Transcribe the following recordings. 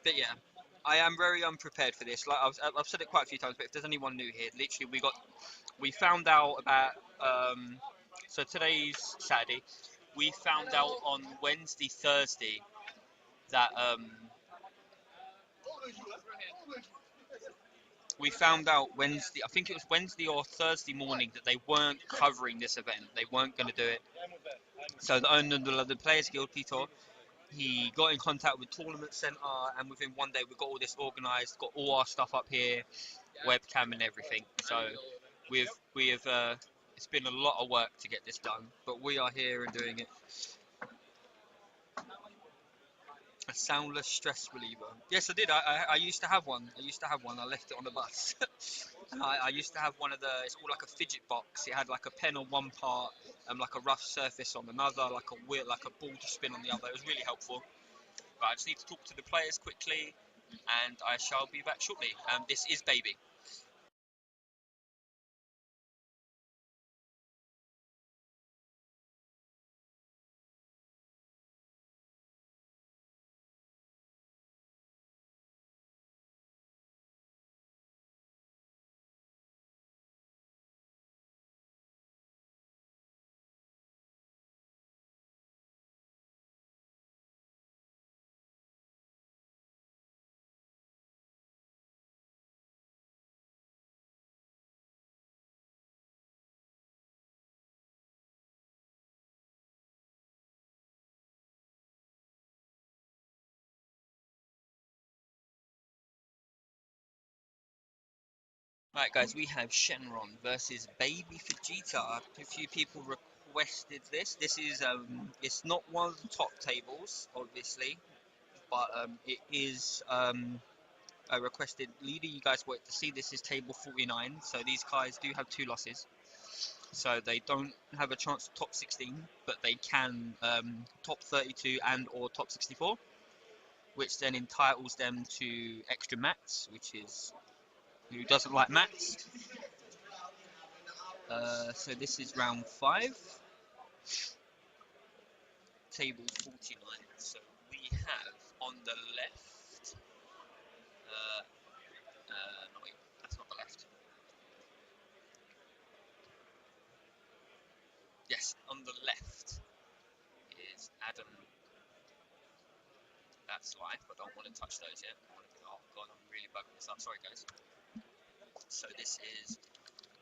But yeah, I am very unprepared for this. Like I've said it quite a few times, but if there's anyone new here, literally we found out about so today's Saturday. We found out on Wednesday, Thursday that we found out Wednesday. I think it was Wednesday or Thursday morning that they weren't covering this event. They weren't going to do it. So the owner of the Players Guild, Peter, he got in contact with Tournament Centre, and within one day we got all this organised, got all our stuff up here, webcam and everything. So we have it's been a lot of work to get this done, but we are here and doing it. A soundless stress reliever. Yes, I did. I used to have one. I used to have one. I left it on the bus. And I used to have one of the. It's called like a fidget box. It had like a pen on one part and like a rough surface on another, like a wheel, like a ball to spin on the other. It was really helpful. But I just need to talk to the players quickly, and I shall be back shortly. This is Baby. Right, guys, we have Shenron versus Baby Vegeta. A few people requested this. This is it's not one of the top tables, obviously, but it is a requested leader. You guys wanted to see. This is table 49. So these guys do have two losses, so they don't have a chance to top 16, but they can top 32 and or top 64, which then entitles them to extra mats, which is who doesn't like mats. So this is round 5, table 49. So we have on the left, no wait, that's not the left. Yes, on the left is Adam. That's life. I don't want to touch those yet. Oh god, I'm really bugging this up. Sorry guys. So this is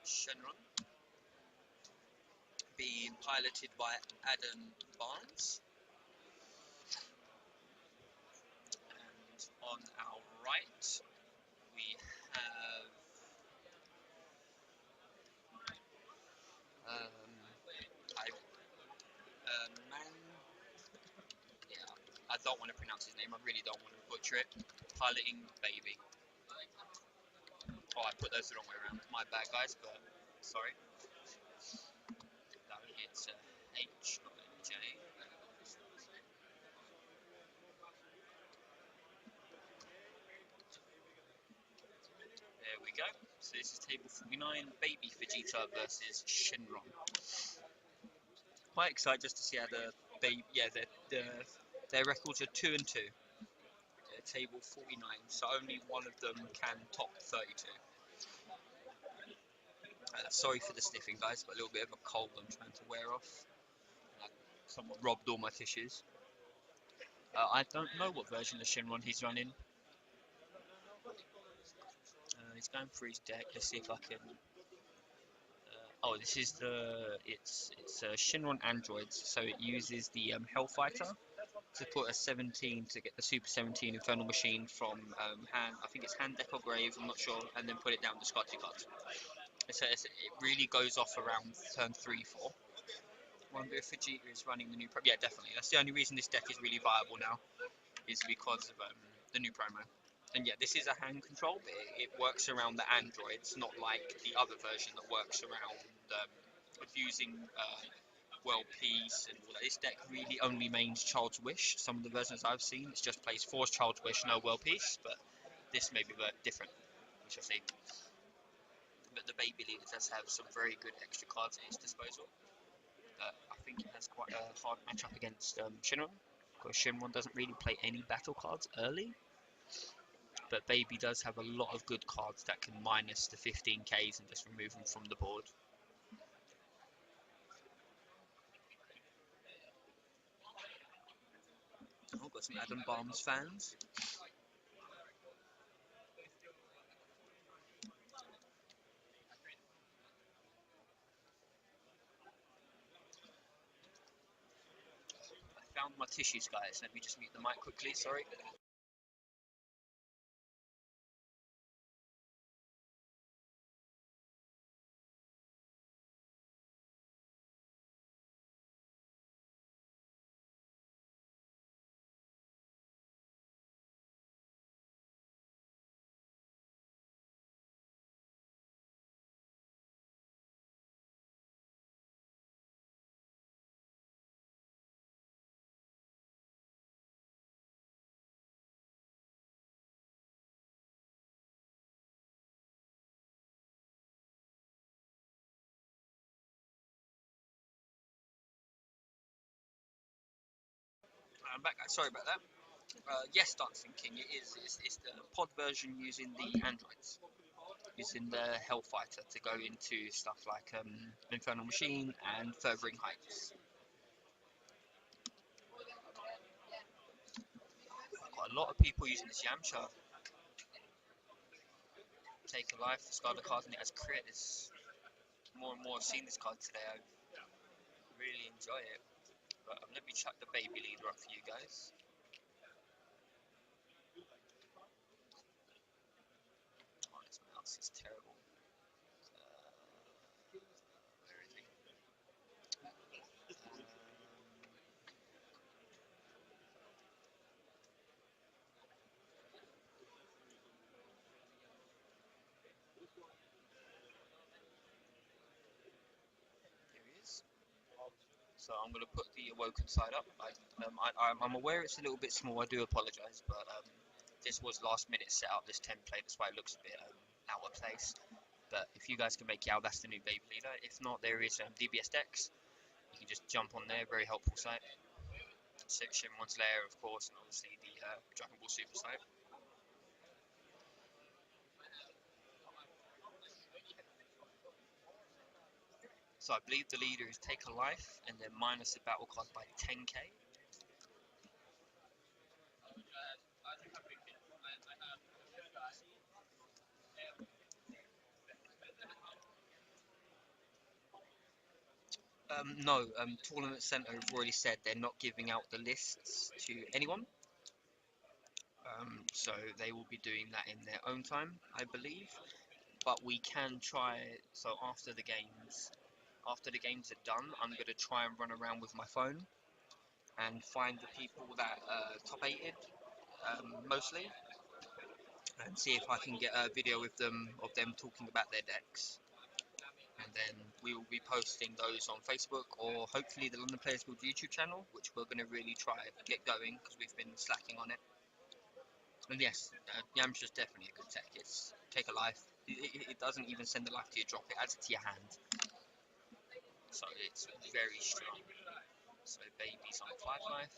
Shenron being piloted by Adam Barnes, and on our right we have I man. Yeah, I don't want to pronounce his name. I really don't want to butcher it. Piloting Baby. Oh, I put those the wrong way around. My bad, guys. But sorry. No, it's H, not J. There we go. So this is table 49. Baby Vegeta versus Shenron. Quite excited just to see how the baby. Yeah, their records are 2-2. Table 49. So only one of them can top 32. Sorry for the sniffing, guys, but a little bit of a cold I'm trying to wear off. Someone robbed all my tissues. I don't know what version of Shenron he's running. He's going through his deck. Let's see if I can. Oh, this is it's Shenron Androids, so it uses the Hellfighter to put a 17 to get the Super 17 Infernal Machine from hand. I think it's hand deck or grave. I'm not sure, and then put it down to discard 2 cards. It really goes off around turn 3-4. Wonder if Vegeta is running the new pro. Yeah, definitely. That's the only reason this deck is really viable now, is because of the new promo. And yeah, this is a hand control, but it works around the androids, not like the other version that works around abusing World Peace and all that. This deck really only mains Child's Wish. Some of the versions I've seen, it just plays Force Child's Wish, no World Peace, but this may be different, we shall see. But the Baby Leader does have some very good extra cards at his disposal. I think it has quite a hard matchup against Shenron, because Shenron doesn't really play any battle cards early. but Baby does have a lot of good cards that can minus the 15Ks and just remove them from the board. Oh, got some Adam Barnes fans. I found my tissues, guys. Let me just mute the mic quickly, sorry. I'm back, guys. Sorry about that. Yes, Dancing King, it is. It's the pod version using the androids, using the Hellfighter to go into stuff like Infernal Machine and Furthering Heights. Got a lot of people using this Yamcha. Take a Life, discard the card, and it has crit. It's more and more I've seen this card today. I really enjoy it. But let me chuck the Baby Leader up for you guys. Oh, this mouse is terrible. Where is he? Here he is. So I'm going to put the Awoken side up. I'm aware it's a little bit small, I do apologise, but this was last minute set up, this template, that's why it looks a bit out of place. But if you guys can make it out, that's the new Baby Leader. If not, there is DBS decks. You can just jump on there, very helpful site. Shenron's Lair, of course, and obviously the Dragon Ball Super site. So I believe the leader is take a life and then minus the battle card by 10k. No, Tournament Center have already said they're not giving out the lists to anyone. So they will be doing that in their own time, I believe. But we can try. So after the games are done, I'm gonna try and run around with my phone and find the people that top 8'd mostly, and see if I can get a video with them of them talking about their decks. And then we will be posting those on Facebook or hopefully the London Players Guild YouTube channel, which we're going to really try to get going because we've been slacking on it. And yes, Yamcha's definitely a good tech. It's take a life. It doesn't even send the life to your drop, it adds it to your hand. So it's very strong. So Baby's on 5 life.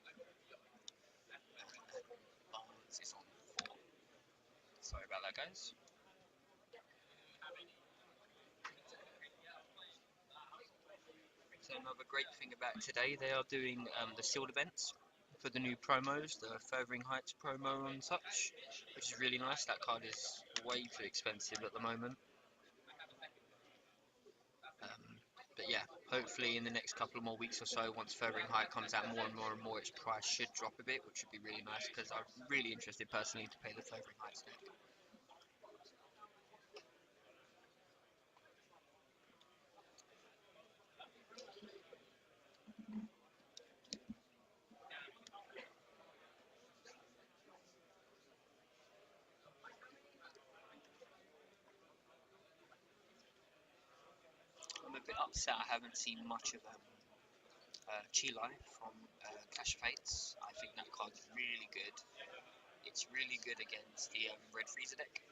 And Barnes is on 4. Sorry about that, guys. So another great thing about today, they are doing the sealed events for the new promos, the Furthering Heights promo and such, which is really nice. That card is way too expensive at the moment. But yeah, hopefully in the next couple of more weeks or so, once Furthering Height comes out more and more and more, its price should drop a bit, which would be really nice because I'm really interested personally to pay the Furthering Heights deck. I'm a bit upset I haven't seen much of Chile from Clash of Fates. I think that card is really good. It's really good against the Red Freezer deck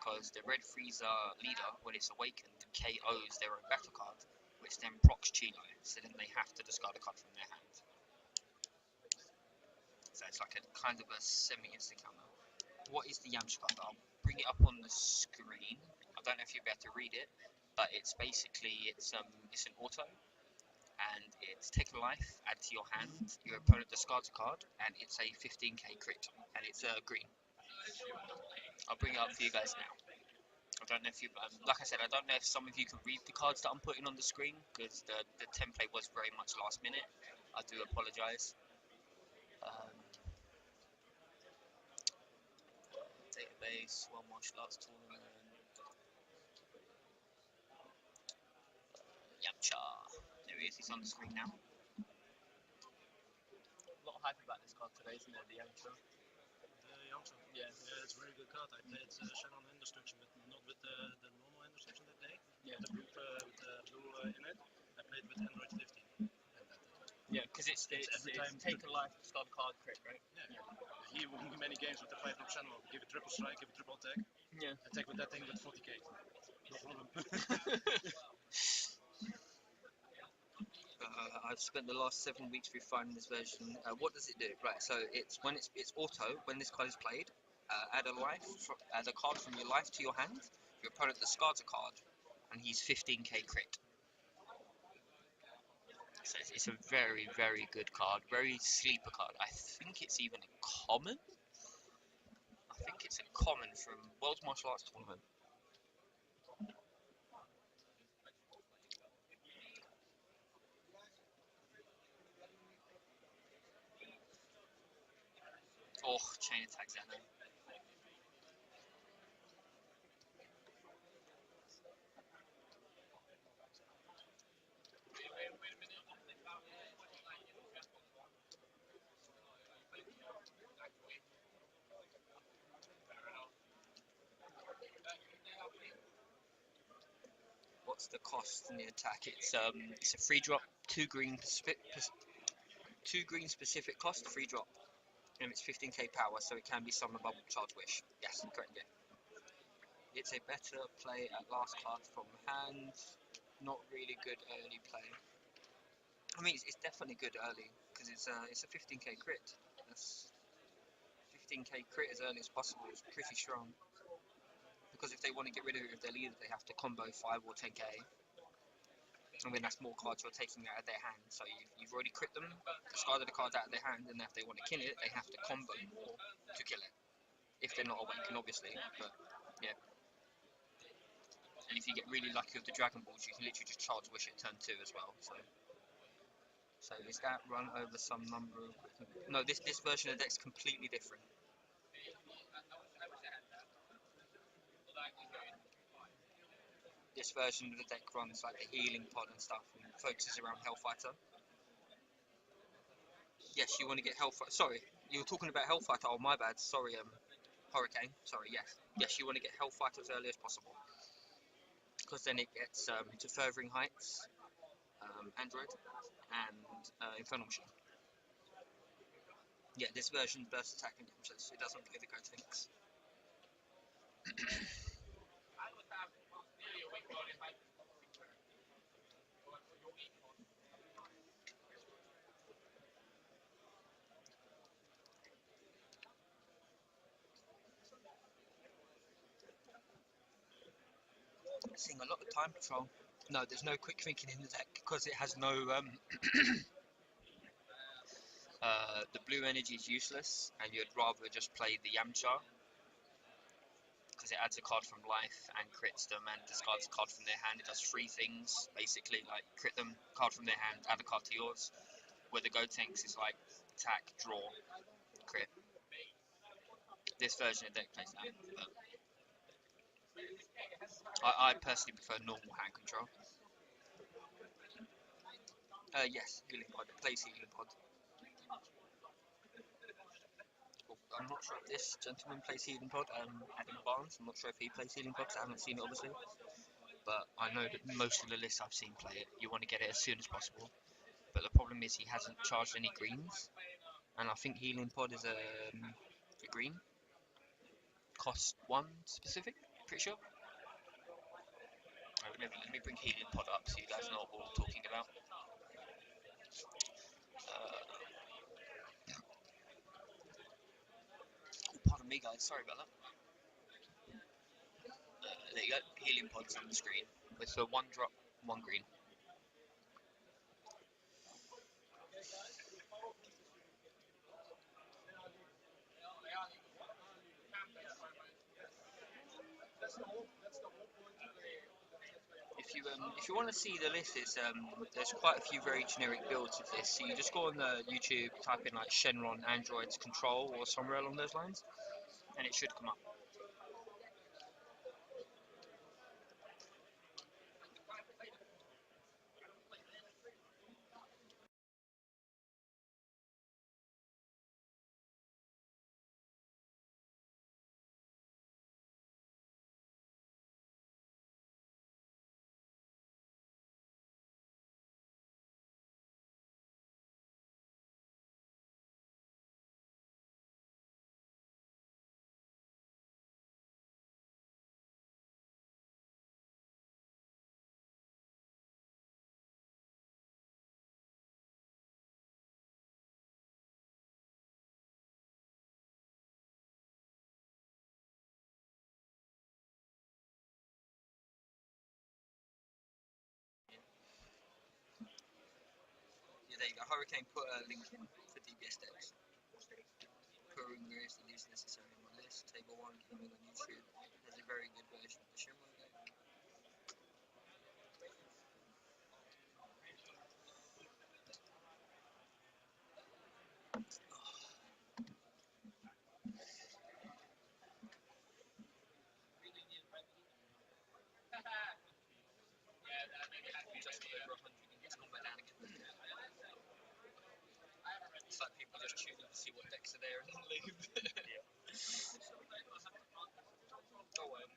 because the Red Freezer leader, when it's awakened, KOs their own battle card, which then procs Chile, so then they have to discard a card from their hand. So it's like a kind of a semi-instant counter. What is the Yamcha card? I'll bring it up on the screen. I don't know if you'll be able to read it, but it's basically it's an auto, and it's take a life, add to your hand. Your opponent discards a card, and it's a 15k crit, and it's green. I'll bring it up for you guys now. I don't know if you, like I said, I don't know if some of you can read the cards that I'm putting on the screen because the template was very much last minute. I do apologise. Database, one martial arts tournament. Yamcha. There he is. He's on the screen now. A lot of hype about this card today, isn't there? The Yamcha. Yamcha. Yeah, it's a very good card. I played Shenron Indestruction, but not with the normal Indestruction that day. Yeah. The blue in it. I played with Android 15. Yeah, because it's every time take a life, discard card, crit, right? Yeah. He won many games with the 5-drop Shenron. Give a triple strike, give a triple attack. Yeah. Attack with that thing with 40k. No problem. I've spent the last 7 weeks refining this version. What does it do? Right, so it's auto when this card is played. Add a card from your life to your hand. Your opponent discards a card, and he's 15k crit. So it's a very, very good card. Very sleeper card. I think it's even a common. I think it's a common from World Martial Arts Tournament. Oh, chain attack Zeno. What's the cost in the attack? It's a free drop, 2 green specific cost, free drop, and it's 15k power, so it can be summoned bubble charge wish. Yes, correct. Yeah. It's a better play at last card from hand. Not really good early play. I mean, it's definitely good early because it's a 15k crit. That's 15k crit as early as possible. It's pretty strong. Because if they want to get rid of it with their leader, they have to combo 5 or 10k. I mean, that's more cards you're taking out of their hand. So you've already crit them, discarded the card out of their hand, and if they want to kill it, they have to combo more to kill it. If they're not awakened, obviously. But yeah. And if you get really lucky with the Dragon Balls, you can literally just charge wish it turn 2 as well. So is that run over some number of... No, this version of the deck's completely different. This version of the deck runs like the healing pod and stuff and focuses around Hellfighter. Yes, you want to get Hellfighter. Sorry, you were talking about Hellfighter. Oh, my bad. Sorry, Hurricane. Sorry, yes. Yes, you want to get Hellfighter as early as possible. Because then it gets to Furthering Heights, Android, and Infernal Machine. Yeah, this version burst attack and damage, it doesn't play the Gotenks. Seeing a lot of time control. No, there's no quick thinking in the deck because it has no the blue energy is useless, and you'd rather just play the Yamcha because it adds a card from life and crits them and discards a card from their hand. It does 3 things basically, like crit them, card from their hand, add a card to yours. Where the Gotenks is like attack, draw, crit. This version of the deck plays that, but I personally prefer normal hand control. Yes, Healing Pod. It plays Healing Pod. I'm not sure if this gentleman plays Healing Pod, Adam Barnes. I'm not sure if he plays Healing Pod, I haven't seen it obviously. But I know that most of the lists I've seen play it, you want to get it as soon as possible. But the problem is he hasn't charged any greens. And I think Healing Pod is a green. Cost 1 specific, pretty sure. Let me bring Healing Pod up so you guys know what we're talking about. me, guys. Sorry about that. There you go. Helium pods on the screen with the one drop, one green. If you want to see the list, there's quite a few very generic builds of this. So you just go on YouTube, type in like Shenron Androids Control or somewhere along those lines, and it should come up. Yeah, there you go. Hurricane put a link in for DBS decks. Kurunga is the least necessary on my list. Table 1 gaming on YouTube has a very good version of the Shenron deck. Just got over 100 and gets gone back down again. It's like people just tune in to see what decks are there and then leave. Yeah. Oh, I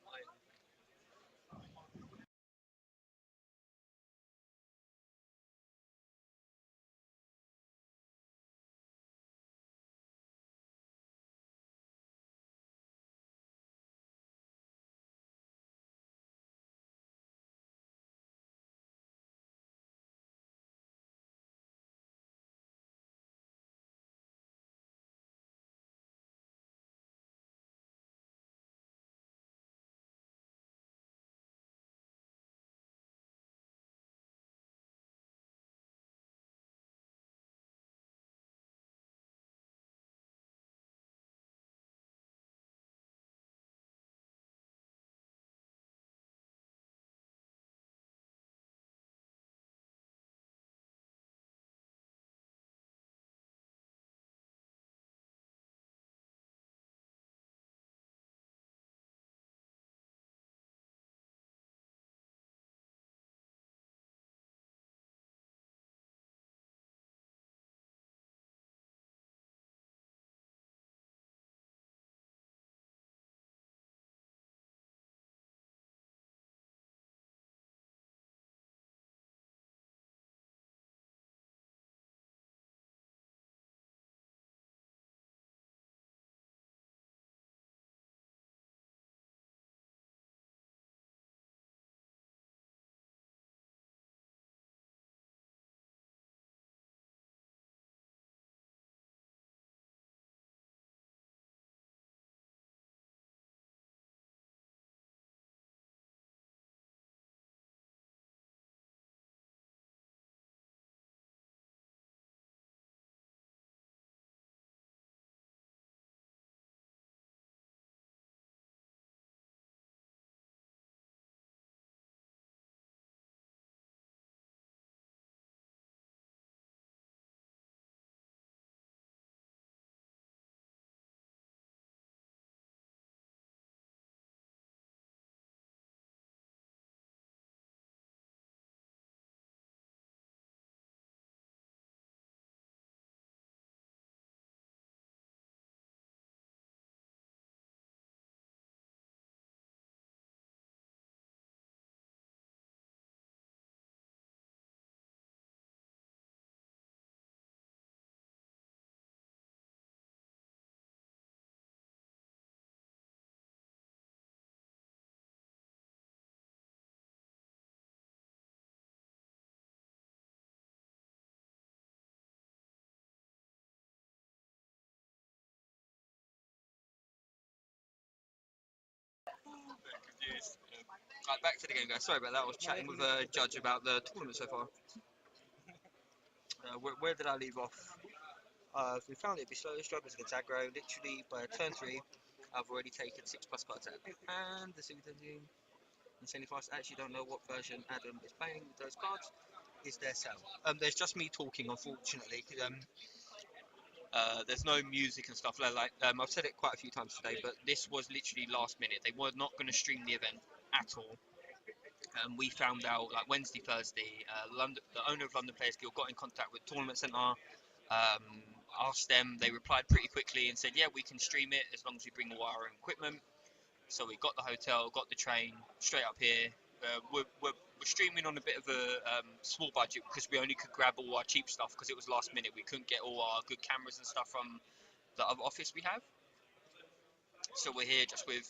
Right, back to the game, guys. Sorry about that. I was chatting with a judge about the tournament so far. Where did I leave off? We found it be slow struggles against aggro. Literally by turn 3, I've already taken 6+ cards out. And the Super team insanely fast. I actually don't know what version Adam is playing with those cards. Is their cell? There's just me talking, unfortunately. There's no music and stuff like. I've said it quite a few times today, but this was literally last minute. They were not going to stream the event at all. We found out like Wednesday, Thursday. The owner of London Players Guild got in contact with Tournament Centre, asked them. They replied pretty quickly and said, "Yeah, we can stream it as long as we bring all our own equipment." So we got the hotel, got the train straight up here. We're streaming on a bit of a small budget because we only could grab all our cheap stuff because it was last minute. We couldn't get all our good cameras and stuff from the other office we have. So we're here just with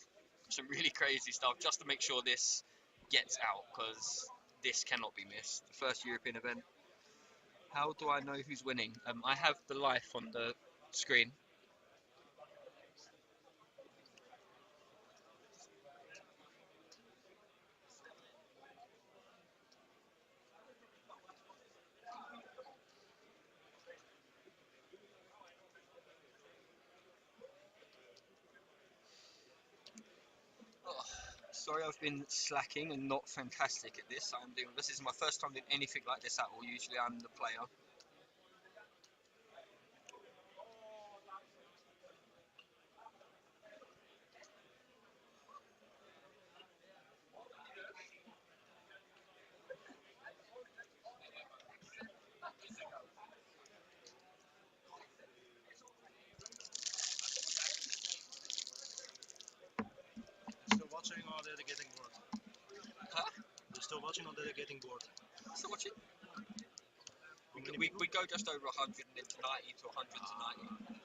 some really crazy stuff just to make sure this gets out because this cannot be missed. The first European event. How do I know who's winning? I have the life on the screen. Oh, sorry, I've been slacking and not fantastic at this. This is my first time doing anything like this at all. Usually I'm the player. Still watching or they're getting bored? Huh? They're still watching or they're getting bored? Still watching? We go just over 190 to 190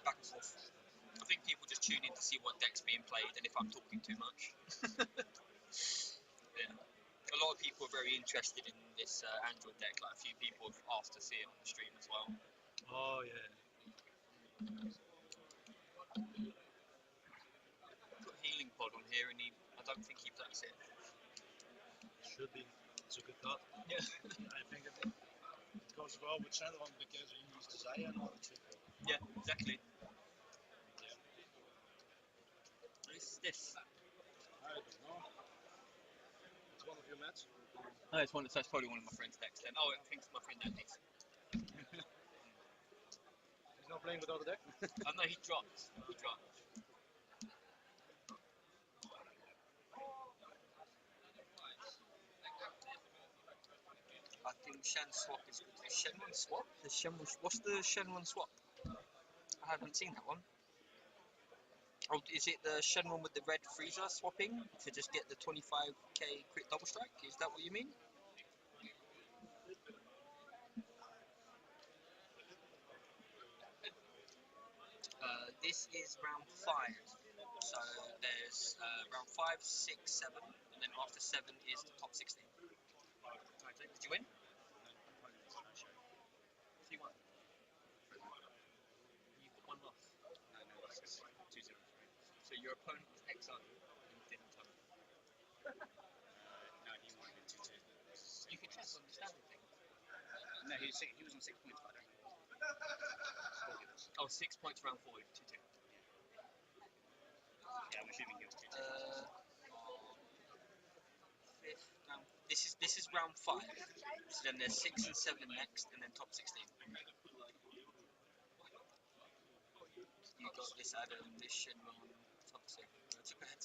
back and forth. I think people just tune in to see what deck's being played and if I'm talking too much. Yeah. A lot of people are very interested in this Android deck. Like a few people have asked to see it on the stream as well. Oh yeah. Put Healing Pod on here and I don't think he plays it. Should be. It's a good card. Yeah. I think it goes well with Shenron because he used the Zaya and all that shit. Yeah, exactly. What is this? I don't know. It's one of your mats. No, that's probably one of my friend's decks then. Oh, I think it's my friend Andy's. He's not playing without a deck. Oh no, he dropped. I think Shen swap is good. Shenron swap? What's the Shenron swap? I haven't seen that one. Oh, is it the Shenron with the red freezer swapping to just get the 25k crit double strike? Is that what you mean? This is round 5. So there's round 5, 6, 7, and then after 7 is the top 16. Right, did you win? You won. You've got one loss. So your opponent was exiled and didn't tell you. You can trust understanding things. No, he was on 6 points, but I don't know. Oh, 6 points round 4, 2-2. Yeah, I'm assuming he was 2-2. Fifth round. This is round 5. So then there's 6 and 7 next, and then top 16. You got this Adam, this Shenron, top 6. Tip ahead.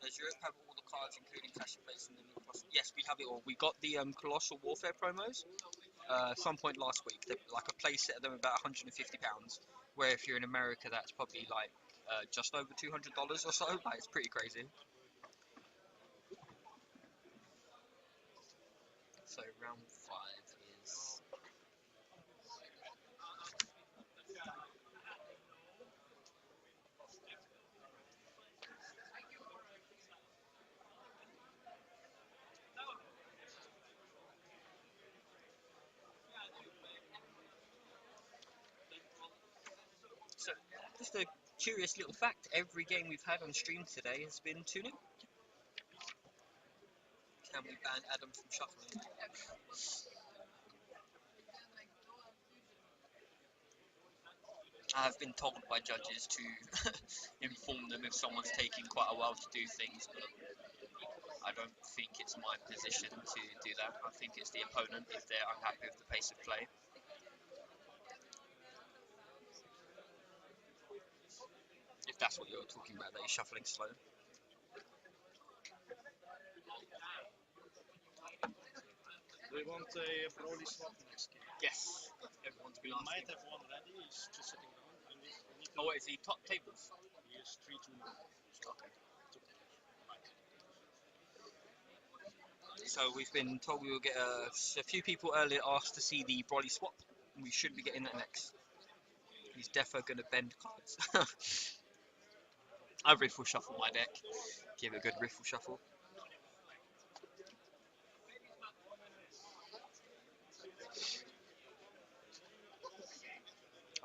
Does Europe have all the cards, including Clash of Places and the new Colossal? Yes, we have it all. We got the Colossal Warfare promos some point last week. Like a play set of them about £150. Where if you're in America, that's probably like just over $200 or so. Like it's pretty crazy. So round 5 is. So, just a curious little fact, every game we've had on stream today has been 2-0. Can we ban Adam from shuffling? I have been told by judges to inform them if someone's taking quite a while to do things, but I don't think it's my position to do that. I think it's the opponent if they're unhappy with the pace of play. If that's what you're talking about, that he's shuffling slow. Do you want a Broly swap next game? Yes, everyone's We been might asking. have one ready. He's just sitting down. We need Oh, what is he? Top tables? He is 3-2 now. So Okay. it's okay. So we've been told we will get a few people earlier asked to see the Broly swap. We should be getting that next. He's defo going to bend cards. I riffle shuffle my deck. Give it a good riffle shuffle.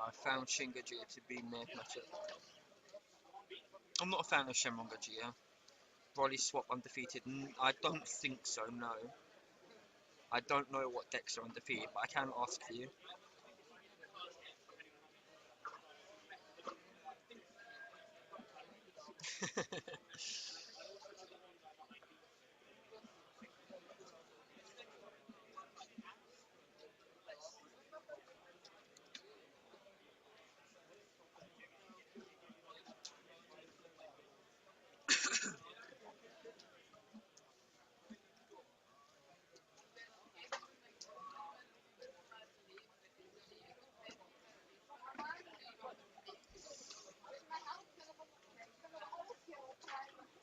I found Shingaji to be meh matchup. I'm not a fan of Shenron Gajia. Broly swap undefeated. I don't think so, no. I don't know what decks are undefeated, but I can ask for you.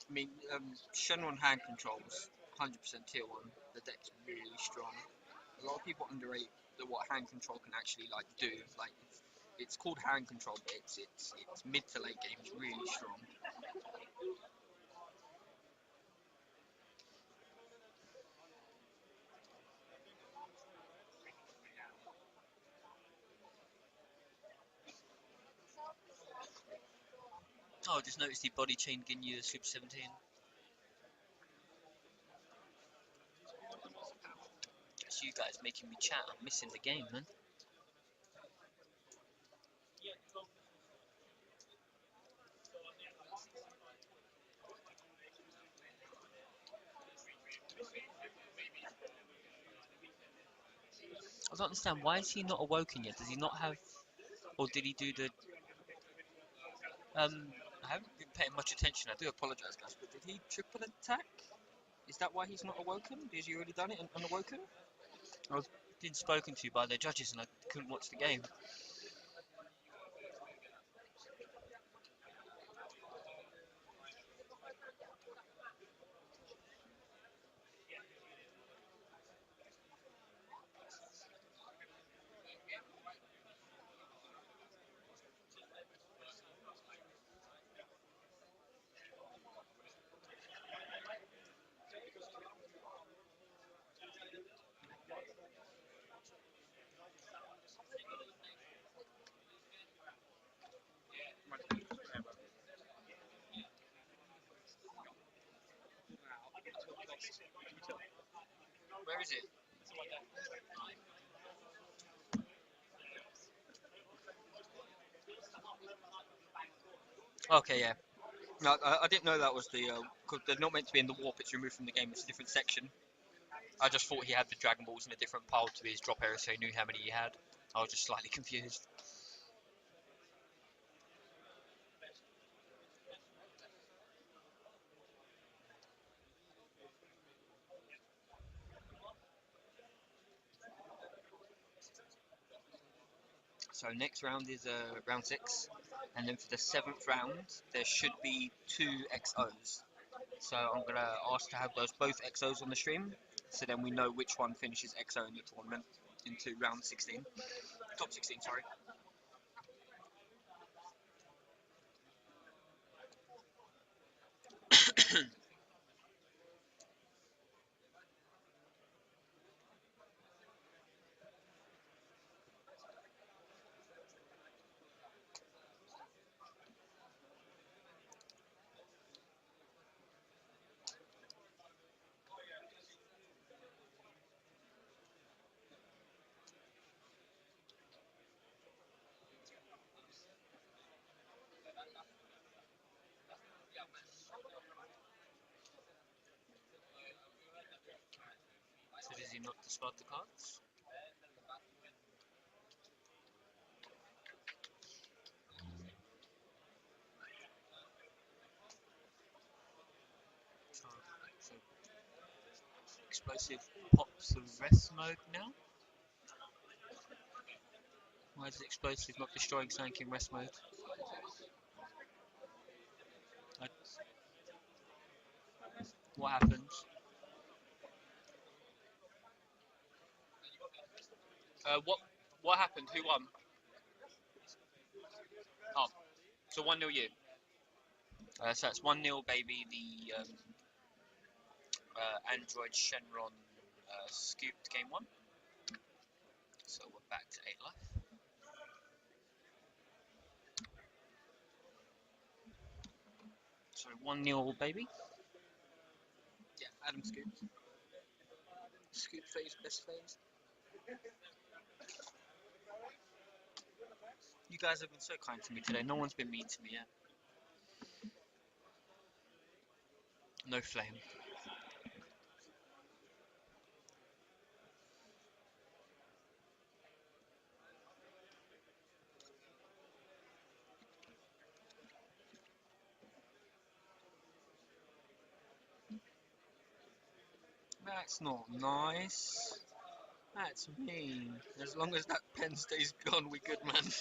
I mean, Shenron hand controls 100% tier 1. The deck's really strong. A lot of people underrate what hand control can actually like do. Like it's called hand control, but it's mid to late game. It's really strong. Oh, I just noticed the body chain Ginyu Super 17. It's you guys making me chat. I'm missing the game, man. I don't understand. Why is he not awoken yet? Does he not have, or did he do the? I haven't been paying much attention. I do apologise, guys, but did he triple attack? Is that why he's not awoken? Has he already done it and unawoken? I was being spoken to by the judges and I couldn't watch the game. Where is it? Okay, yeah. No, I didn't know that was the because they're not meant to be in the warp. It's removed from the game. It's a different section. I just thought he had the Dragon Balls in a different pile to his drop area, so he knew how many he had. I was just slightly confused. So next round is round 6, and then for the 7th round there should be 2 XOs. So I'm gonna ask to have those both XOs on the stream, so then we know which one finishes XO in the tournament into round 16, top 16, sorry. So does he not discard the cards? So explosive pops the rest mode now. Why is explosive not destroying something in rest mode? I, what happens? What happened? Who won? Oh, so 1-0 you. So it's 1-0 baby. The Android Shenron scooped game 1. So we're back to 8 life. So 1-0 baby. Yeah, Adam scooped. Scoop phase, best phase. You guys have been so kind to me today. No one's been mean to me yet. No flame. That's not nice. That's mean. As long as that pen stays gone, we good, man.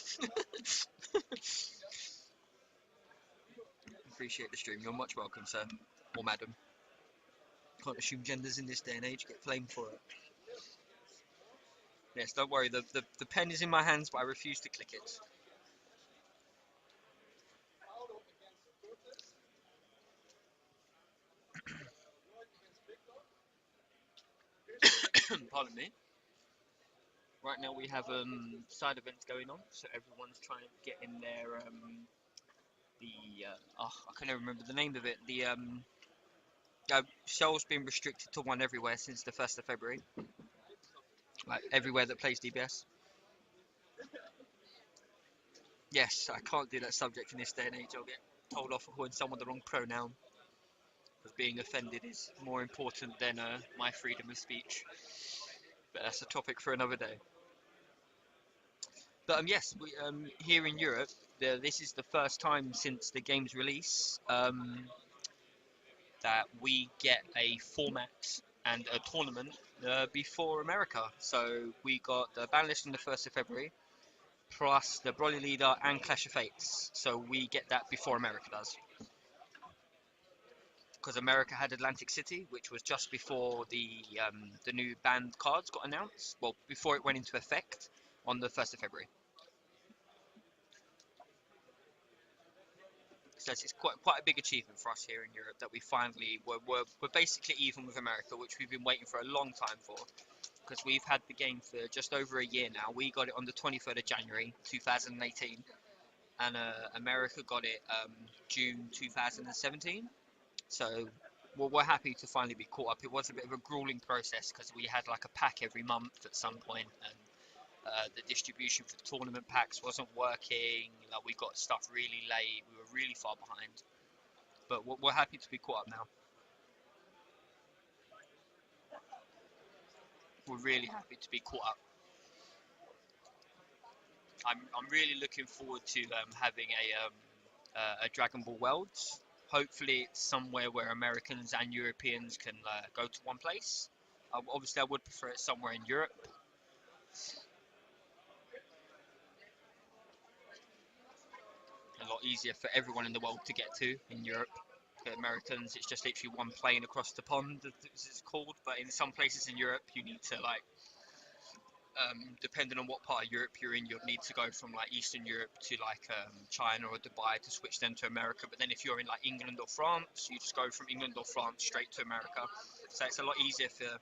Appreciate the stream. You're much welcome, sir. Or madam. Can't assume genders in this day and age. Get flamed for it. Yes, don't worry. The pen is in my hands, but I refuse to click it. Pardon me. Right now we have side events going on, so everyone's trying to get in their I can't even remember the name of it. The Shell's been restricted to 1 everywhere since the 1st of February. Like everywhere that plays DBS. Yes, I can't do that subject in this day and age. I'll get told off for calling someone the wrong pronoun. Because being offended is more important than my freedom of speech. But that's a topic for another day. But yes, we, here in Europe, this is the first time since the game's release that we get a format and a tournament before America. So we got the ban list on the 1st of February, plus the Broly Leader and Clash of Fates. So we get that before America does. Because America had Atlantic City, which was just before the new banned cards got announced. Well, before it went into effect on the 1st of February. So it's quite a big achievement for us here in Europe that we finally we're basically even with America, which we've been waiting for a long time for. Because we've had the game for just over a year now. We got it on the 23rd of January 2018, and America got it June 2017. So we're happy to finally be caught up. It was a bit of a grueling process because we had like a pack every month at some point, and the distribution for the tournament packs wasn't working. Like, we got stuff really late. We were really far behind, but we're happy to be caught up now. We're really happy to be caught up. I'm really looking forward to having a Dragon Ball Worlds. Hopefully it's somewhere where Americans and Europeans can go to one place. Obviously I would prefer it somewhere in Europe. A lot easier for everyone in the world to get to in Europe. For Americans, it's just literally one plane across the pond, as it's called. But in some places in Europe, you need to depending on what part of Europe you're in, you'll need to go from like Eastern Europe to like China or Dubai to switch then to America. But then if you're in like England or France, you just go from England or France straight to America. So it's a lot easier for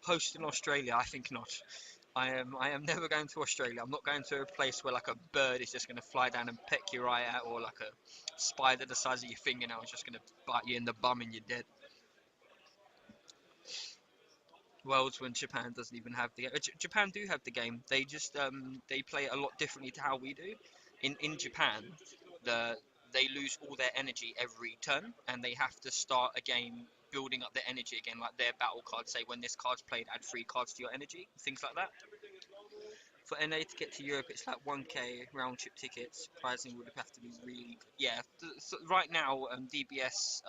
hosting Australia. I think not. I am never going to Australia. I'm not going to a place where like a bird is just going to fly down and peck your eye out, or like a spider the size of your fingernail is just going to bite you in the bum and you're dead. Worlds when Japan doesn't even have the game. Japan do have the game. They just they play it a lot differently to how we do. In Japan, they lose all their energy every turn, and they have to start a game building up their energy again, like their battle cards say when this card's played, add 3 cards to your energy, things like that. For NA to get to Europe, it's like 1k round trip tickets. Pricing would have to be really good. Yeah, so right now, DBS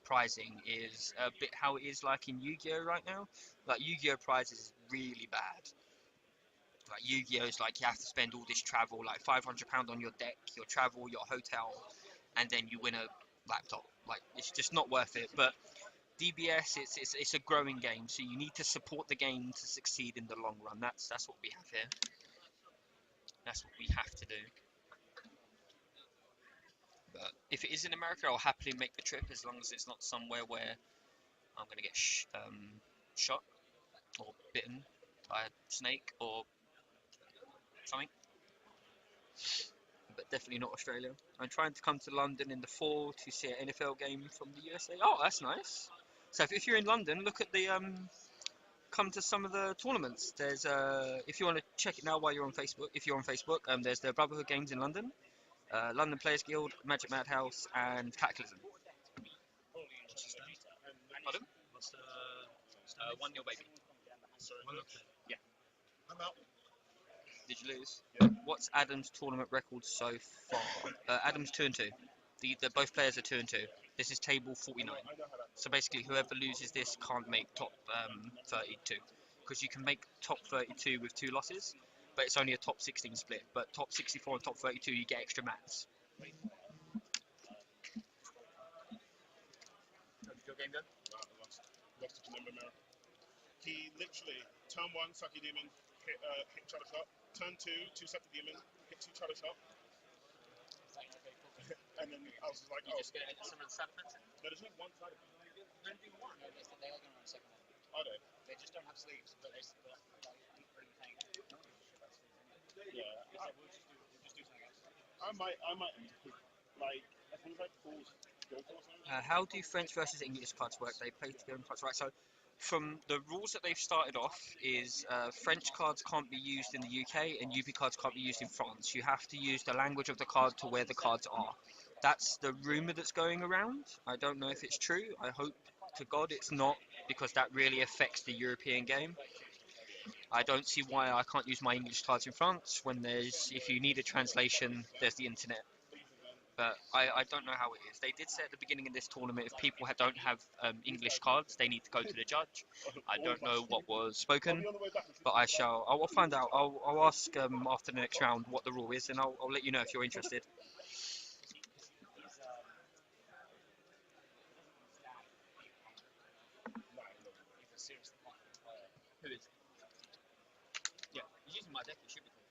pricing is a bit how it is like in Yu-Gi-Oh right now. Like Yu-Gi-Oh prices is really bad. Like Yu-Gi-Oh is like you have to spend all this travel, like £500 on your deck, your travel, your hotel, and then you win a laptop. Like it's just not worth it. But DBS, it's a growing game, so you need to support the game to succeed in the long run. That's what we have here. That's what we have to do. But if it is in America, I'll happily make the trip as long as it's not somewhere where I'm going to get shot or bitten by a snake or something. But definitely not Australia. I'm trying to come to London in the fall to see an NFL game from the USA. Oh, that's nice. So if you're in London, look at the come to some of the tournaments. There's if you want to check it now while you're on Facebook. If you're on Facebook, there's the Brotherhood Games in London. London Players Guild, Magic Madhouse, and Cataclysm. Pardon? What's the 1-0 baby. sorry, 1-0? Yeah. I'm out. Did you lose? Yeah. What's Adam's tournament record so far? Adam's 2-2. The both players are 2-2. This is table 49. So basically, whoever loses this can't make top 32, because you can make top 32 with 2 losses, but it's only a top 16 split. But top 64 and top 32, you get extra mats. How did your game go? Lost to Janemba Mirror. He literally, turn 1, Sucky Demon, hit Shadow Shot. Turn 2, 2 Sucky Demon, hit 2 Shadow Shot. And then I was just like, You just get some of the supplements? no, there's only one side of it. They are going to run second one. Are they? They just don't have sleeves, but they like really tank. Yeah. We'll just do something else. I might, like, as soon as I pause, go for something. How do French versus English cards work? They play together in cards, right? So, from the rules that they've started off is French cards can't be used in the UK and UP cards can't be used in France. You have to use the language of the card to where the cards are. That's the rumor that's going around. I don't know if it's true. I hope to God it's not, because that really affects the European game. I don't see why I can't use my English cards in France when if you need a translation, there's the internet. But I don't know how it is. They did say at the beginning of this tournament, if people don't have English cards, they need to go to the judge. I don't know what was spoken, but I will find out. I'll ask after the next round what the rule is, and I'll let you know if you're interested. Who is? Yeah, he's using my deck. It should be cool.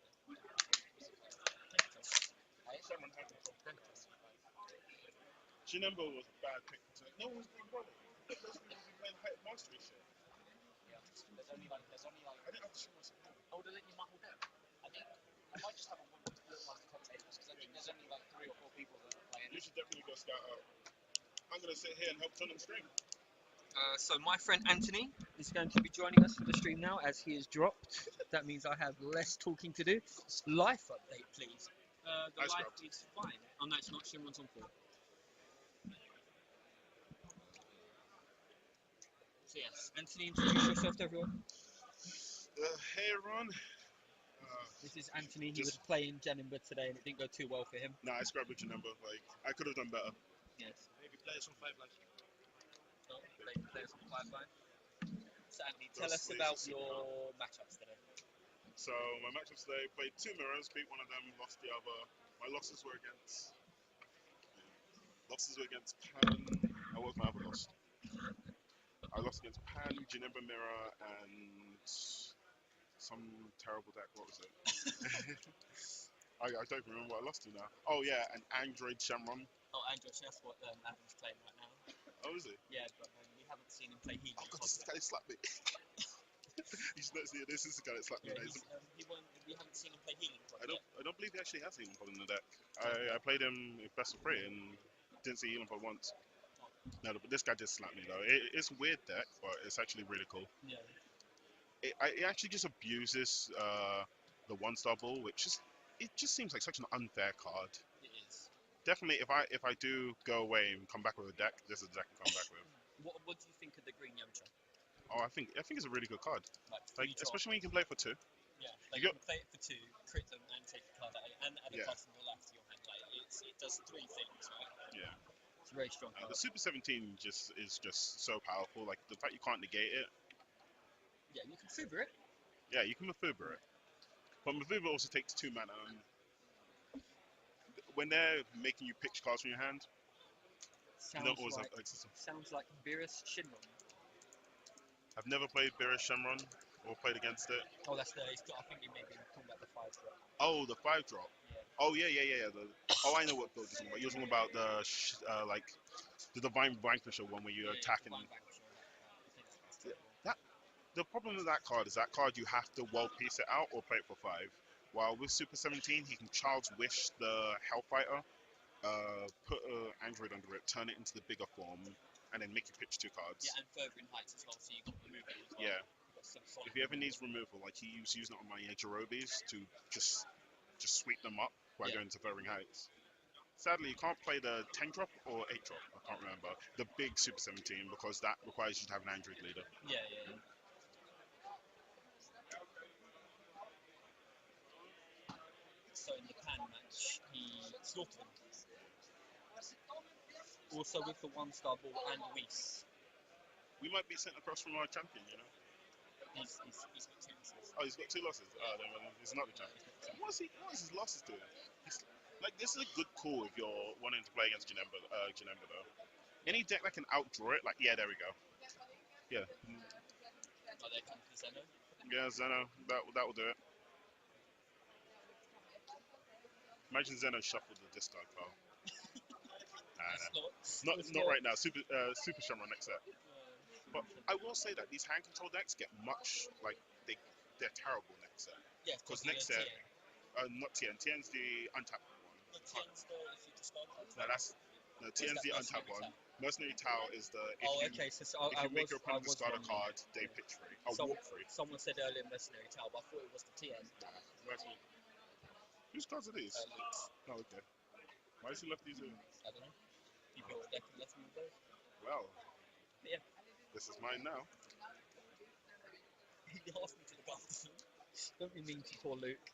Janemba was a bad pick. No one was playing Brother. Most people was playing Mastery shit. Yeah. There's only like. I didn't have to show myself. Oh, they're letting you muffle down. I think I might just have a one to look past the commentators because I think there's only like 3 or 4 people that are playing. You should definitely go scout out. I'm gonna sit here and help turn on stream. So my friend Anthony is going to be joining us for the stream now, as he is dropped. That means I have less talking to do. Life update, please. The Ice life scrubbed. is fine. Oh no, it's not. Shenron's on 4. So yes, Anthony, introduce yourself to everyone. Hey, Ron. This is Anthony. He was playing Janemba today, and it didn't go too well for him. Nah, I scrubbed with Janemba. Like, I could have done better. Yes. Maybe play some 5 lives. So, players on 5-5. So Anthony, tell us about your matchups today. So my matchups today, played 2 mirrors, beat one of them, lost the other. My losses were against Pan. What was my other loss? I lost against Pan, Janemba Mirror, and some terrible deck. What was it? I don't remember what I lost to now. Oh yeah, an Android Shenron. Oh, Andrew, that's what Adam's playing right now. Oh, is it? Yeah, but we haven't seen him play Healing. Oh god, this is the guy that slapped me. You should not see it. This is the guy that slapped me. Yeah, we haven't seen him play Healing. I don't believe he actually has Healing Pod in the deck. I played him in best of 3 and didn't see Healing Pod once. No, but this guy just slapped me though. It's a weird deck, but it's actually really cool. Yeah. It actually just abuses the 1-star ball, which just seems like such an unfair card. It is. Definitely, if I do go away and come back with a deck, this is the deck I come back with. What do you think of the green Yamcha? Oh, I think it's a really good card. Like, Like, free drop. especially when you can play for 2. Yeah, like You you can play it for 2, crit them, and take a card out, and add a Yeah. card from your left to your hand. Like it does 3 things, right? Yeah. It's a very strong card. The Super 17 is just so powerful. Like the fact you can't negate it. Yeah, you can figure it. Yeah, you can Mafuba it. But Mafuba also takes 2 mana. When they're making you pitch cards from your hand, you don't always have access to them. Sounds like Beerus Shenron. I've never played Beerus Shenron or played against it. Oh, that's the. He's got. I think he may be talking about the 5 drop. Oh, the 5 drop. Yeah. Oh yeah. I know what build you're talking about. You're talking about the like the Divine Vanquisher one where you're attacking. Divine Vanquisher on that card. I think that's terrible. That the problem with that card is that card you have to well piece it out or play it for 5. While with Super 17, he can Child's Wish the Hellfighter, put an android under it, turn it into the bigger form, and then make you pitch 2 cards. Yeah, and further in heights as well, so you got removal as well. Yeah. You got some solid If he ever removal. needs removal, like he was using it on my Jirobis to just sweep them up by Yeah. going to Furthering Heights. Sadly, you can't play the 10 drop or 8 drop. I can't remember the big Super 17 because that requires you to have an android leader. Yeah. So in the Pan match, he slaughtered him. Also with the 1-star ball and Whis. We might be sent across from our champion, you know. He's got 2 losses. Oh, he's got 2 losses. Oh, then he's not the champion. What is his losses to? Like this is a good call if you're wanting to play against Janemba though. Any deck that can outdraw it, like yeah, there we go. Yeah. Oh, there comes the Zeno. Yeah, Zeno, that will do it. Imagine Zeno shuffled the discard pile. Not right now. Super Shenron next set. But I will say that these hand control decks get much like they're terrible next set. Yeah, Because next set, not TN. TN's the untapped one. The TN's the if you discard cards. TN's the untapped one. Mercenary Tau is the if you make your opponent discard a card, they pitch free. Walk free. Someone said earlier Mercenary Tau, but I thought it was the TN. Mercenary. Whose cards are these? Luke's. Oh, okay. Why does he left these in? I don't know. You built a deck and left me with those. Well, Yeah. this is mine now. He asked me to look after them. Don't be mean to poor Luke.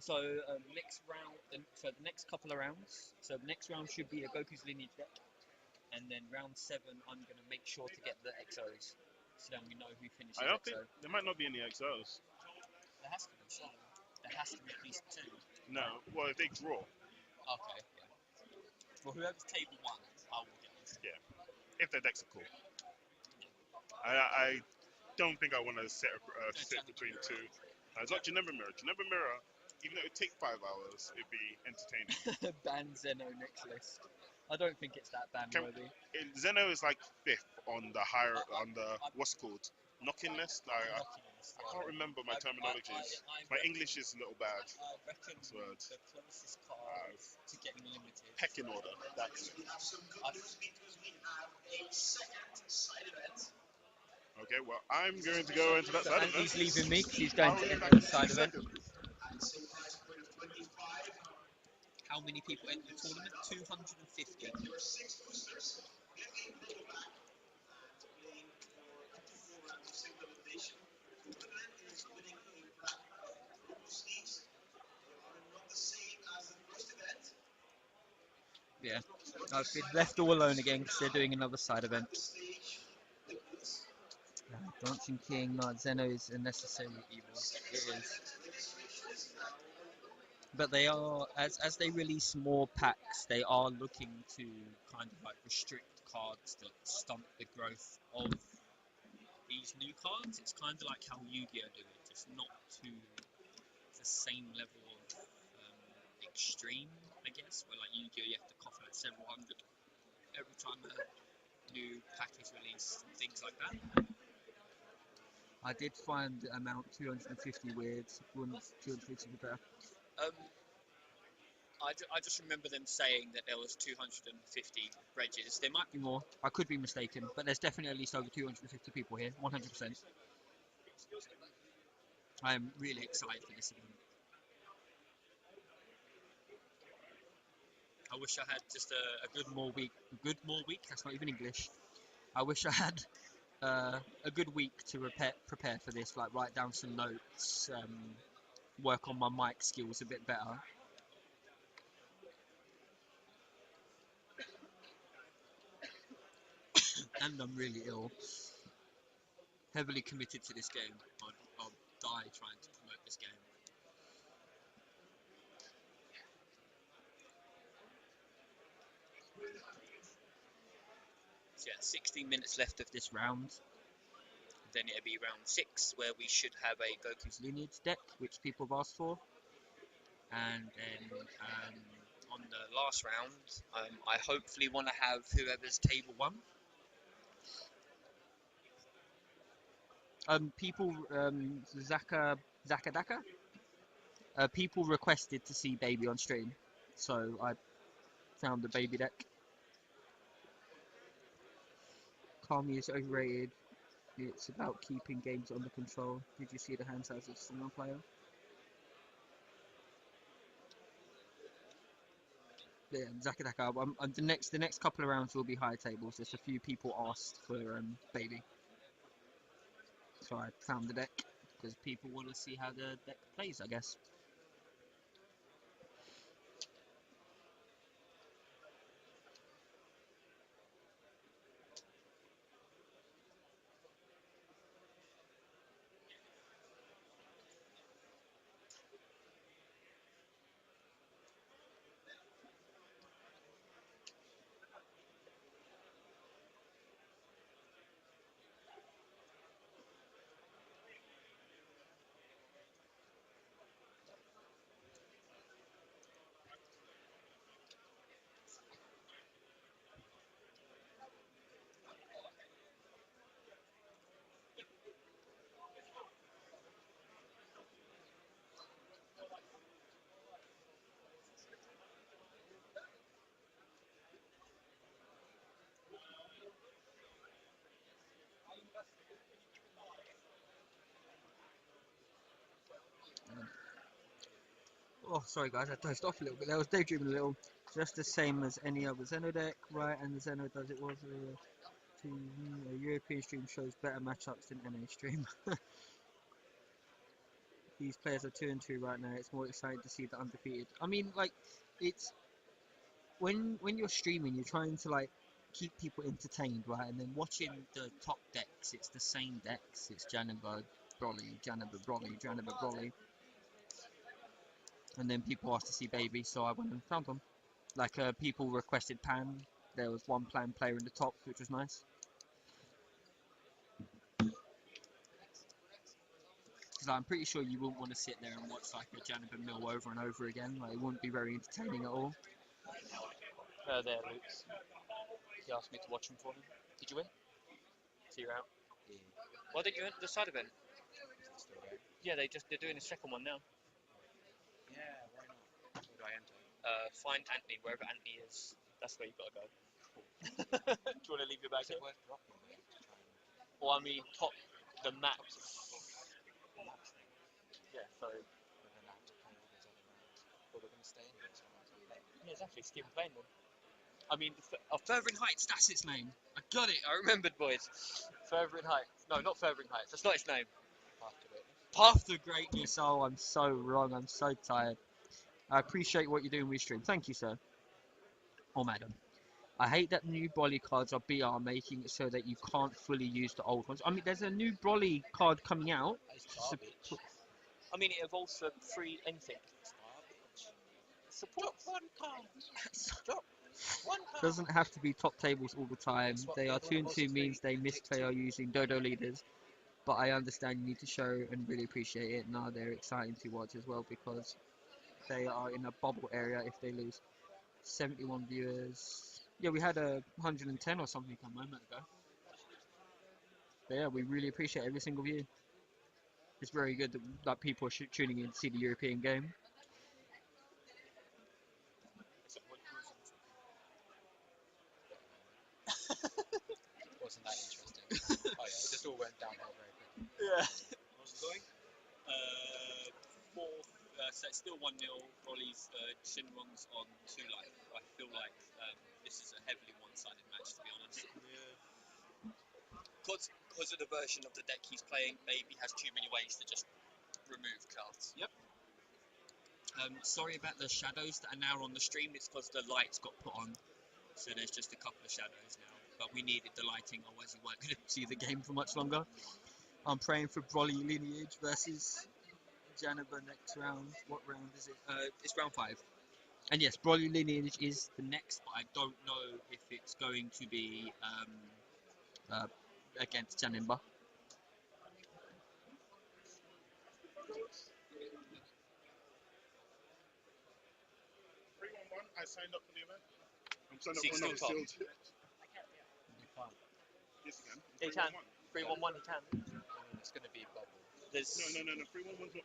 So next round, so the next couple of rounds. So the next round should be a Goku's lineage deck, and then round 7, I'm gonna make sure to get the XOs, so then we know who finishes. I don't XO. think there might not be any XOs. There has to be some. There has to be at least 2. No. Well, if they draw, Okay. Yeah. Well, whoever's table 1, I will get those. if their decks are cool. I don't think I want to sit between 2. It's like Janemba Mirror. Janemba Mirror, even though it would take 5 hours, it'd be entertaining. Ban Zeno next list. I don't think it's that ban worthy. Zeno is like 5th on the what's it called? Knocking list. I can't remember my terminologies. My English is a little bad. I reckon That's word. the closest card to getting limited. Pecking order. That's okay. Well, I'm going to go into that side And event. he's leaving me because he's going I'll to be enter back the in 2 side event. seconds. How many people enter the tournament? 250. Yeah, I've been left all alone again because they're doing another side event. Dancing King, no, Zeno is a necessary evil. It is. But they are, as they release more packs, they are looking to kind of like restrict cards that stunt the growth of these new cards. It's kind of like how Yu-Gi-Oh do it, just not to the same level of extreme, I guess, where like Yu-Gi-Oh you have to cough out several hundred every time a new pack is released and things like that. I did find the amount 250 weird. 250 better. I just remember them saying that there was 250 regs. There might be more. I could be mistaken, but there's definitely at least over 250 people here. 100%. I am really excited for this event. I wish I had just a good more week. That's not even English. I wish I had a good week to prepare for this. Like write down some notes, work on my mic skills a bit better. And I'm really ill. Heavily committed to this game. I'll die trying to promote this game. So yeah, 16 minutes left of this round. Then it'll be round 6, where we should have a Goku's Lineage deck, which people have asked for. And then on the last round, I hopefully want to have whoever's table 1. People, Zakadaka? People requested to see Baby on stream, so I found the Baby deck. Kami is overrated. It's about keeping games under control. Did you see the hand size of Shenron player? Yeah, Zakadaka. The next couple of rounds will be high tables. Just a few people asked for Baby, so I found the deck because people want to see how the deck plays, I guess. Oh, sorry guys, I dozed off a little bit. I was daydreaming a little. Just the same as any other Zeno deck, right? And the Zeno does it was a European stream shows better matchups than NA stream. These players are 2 and 2 right now. It's more exciting to see the undefeated. I mean, like, it's when you're streaming, you're trying to like keep people entertained, right? And then watching the top decks, it's the same decks. It's Janaba, Broly, Janaba, Broly, Janaba, Broly. And then people asked to see Baby, so I went and found them. Like, people requested Pan. There was one Pan player in the top, which was nice. Because I'm pretty sure you wouldn't want to sit there and watch like a Janaba Mill over and over again. Like, it wouldn't be very entertaining at all. There, Luke's. He asked me to watch him for him. Did you win? So you're out. Yeah. Why didn't you enter the side event? Yeah, they're doing a second one now. Yeah, why not? Where do I enter? Find Anthony wherever Anthony is. That's where you gotta go. Do you want to leave your bag Is it here? worth dropping there to try and Well, I mean, top the map. relax them? Yeah, so But then I have to play all those other rounds. But we're going to stay in here, so I might as well play. yeah, exactly. Just keep playing them. I mean, Furthering Heights. That's its name. I got it. I remembered, boys. Furthering Heights. No, not Furthering Heights. That's not its name. Path to greatness. Path to Greatness. Oh, I'm so wrong. I'm so tired. I appreciate what you're doing with stream. Thank you, sir. Or madam. I hate that new Broly cards are BR, making it so that you can't fully use the old ones. I mean, there's a new Broly card coming out. It's garbage. I mean, it evolves for free anything. It's garbage. Support. Drop one card. Drop one card. Doesn't have to be top tables all the time. Guess what? They The are other 2 one and was 2 a means three. they Take misplay two. are using Dodo leaders. But I understand you need to show and really appreciate it. Now they're exciting to watch as well because they are in a bubble area if they lose. 71 viewers. Yeah, we had a 110 or something a moment ago. But yeah, we really appreciate every single view. It's very good that people are tuning in to see the European game. Wasn't that interesting? Oh yeah, it just all went downhill very quickly. Yeah. How's it going? So it's still 1-0. Broly's Shenron's on 2 life. I feel like this is a heavily one-sided match, to be honest. Yeah. Because of the version of the deck he's playing, maybe has too many ways to just remove cards. Yep. Sorry about the shadows that are now on the stream. It's because the lights got put on, so there's just a couple of shadows now. But we needed the lighting, otherwise you weren't going to see the game for much longer. I'm praying for Broly Lineage versus Janiba next round. What round is it? It's round 5. And yes, Broly Lineage is the next, but I don't know if it's going to be against Janemba. 311. I signed up for the event. I'm signed So you up can for still another talk? sealed. Yes, you can. He can. 311. 311, he can. It's going to be a bubble. There's No. 311's not.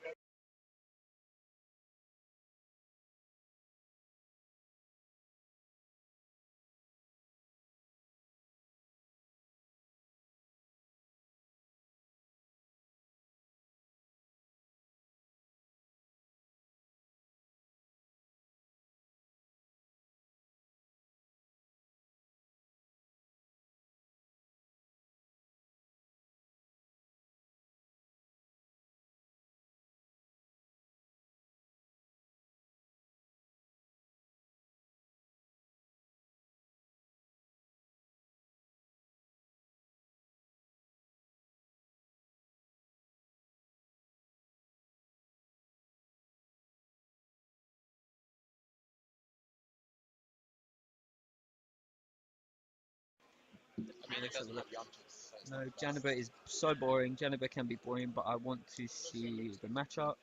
I mean, it doesn't have Yamchas. So it's No, not the best. Janiba is so boring. Janiba can be boring, but I want to see the matchup.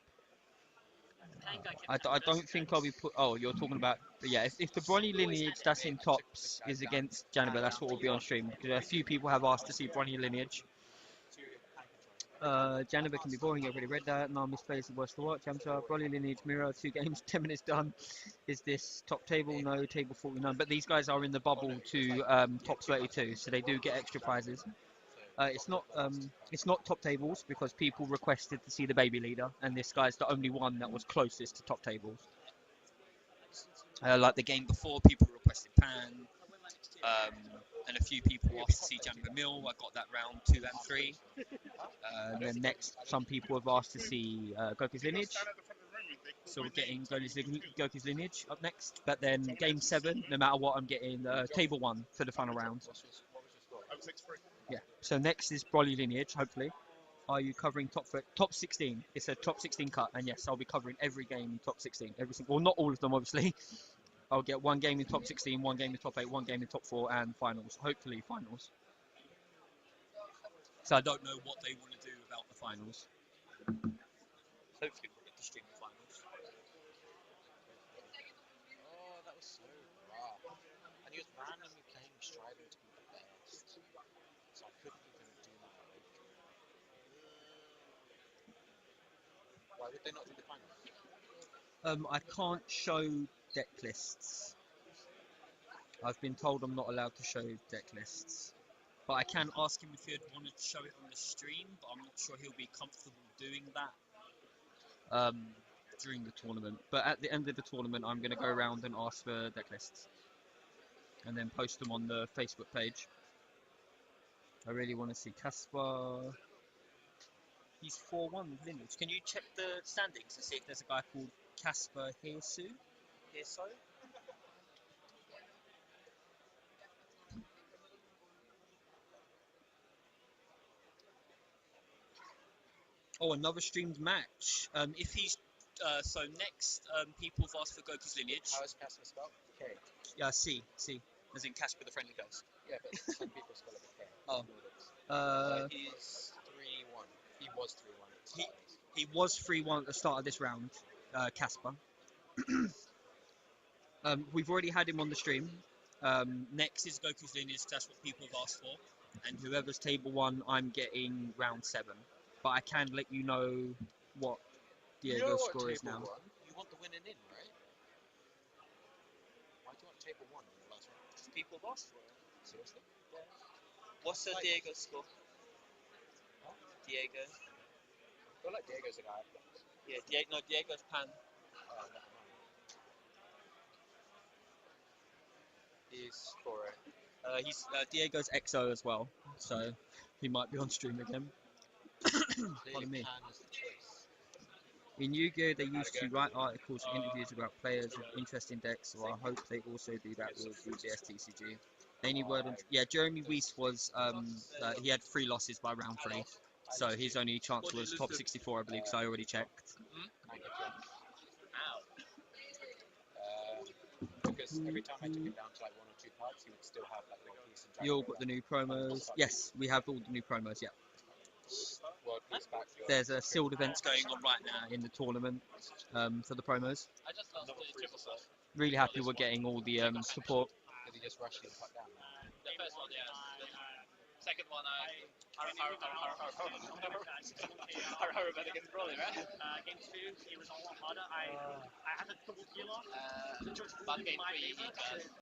I don't think I'll be put. Oh, you're talking about. But yeah, if the Bronny lineage that's in tops is against Janiba, that's what will be on stream. Because a few people have asked to see Bronny lineage. Janiba can be boring. I've already read that. No misplays the worst to watch. Amcha, Bronny lineage mirror. 2 games, 10 minutes done. Is this top table? No, table 49. But these guys are in the bubble to top 32, so they do get extra prizes. It's not top tables because people requested to see the baby leader, and this guy's the only one that was closest to top tables. Like the game before, people requested Pan, and a few people asked to see Janiba Mill. I got that round 2 and 3. And then next, some people have asked to see Goku's lineage. So we're getting Goku's lineage up next. But then game 7, no matter what, I'm getting table 1 for the final round. What was your score? Yeah. So next is Broly lineage, hopefully. Are you covering top 16? It's a top 16 cut, and yes, I'll be covering every game in top 16. Every single, well, not all of them, obviously. I'll get 1 game in top 16, 1 game in top 8, 1 game in top 4, and finals. Hopefully, finals. So I don't know what they want to do about the finals. Hopefully, we'll get to stream the finals. Oh, that was so rough. And he was randomly playing striving to be the best. So I couldn't even do my awakening. Why would they not do the finals? I can't show deck lists. I've been told I'm not allowed to show deck lists. But I can ask him if he'd want to show it on the stream, but I'm not sure he'll be comfortable doing that during the tournament. But at the end of the tournament, I'm going to go around and ask for deck lists and then post them on the Facebook page. I really want to see Caspar. He's 4-1 with lineage. Can you check the standings to see if there's a guy called Caspar Hirsu? Oh, another streamed match. If he's so next, people have asked for Goku's lineage. How is Casper spelled? K. C, as in Casper the Friendly Ghost. Yeah, but some people spell it with K. Oh. He's 3-1. He was 3-1. He was 3-1 at the start of this round, Casper. We've already had him on the stream. Next is Goku's lineage. That's what people have asked for. And whoever's table 1, I'm getting round 7. But I can let you know what Diego's score is now. You want the winning in, right? Why do you want table 1 in the last round? Because people have asked for it. Seriously? What's the Diego score? Huh? Diego. I feel like Diego's a guy. Yeah, Diego's Pan. voice for it? He's Diego's EXO as well, so he might be on stream again. Clearly, Pardon me. Pan is the choice. In Yu-Gi-Oh, they used to write articles or interviews about players with interesting decks, so I hope they also do that with DBS TCG. Any word on? Yeah, Jeremy Weiss was he had 3 losses by round 3, so his only chance was top 64, I believe. So I already checked. Because every time I took him down to like 1 or 2 cards, he would still have like World Peace and You Dragon all Ball got the back. new promos. Yes, we have all the new promos. Yeah. World Peace back. There's a sealed events going on right now in the tournament for the promos. Really happy we're getting all the support. Did he just rush you the fuck down? The first one, yeah. Second one, Har against Broly, right? Game 2, it was a lot harder. I had a double kill off. But game 3, you need to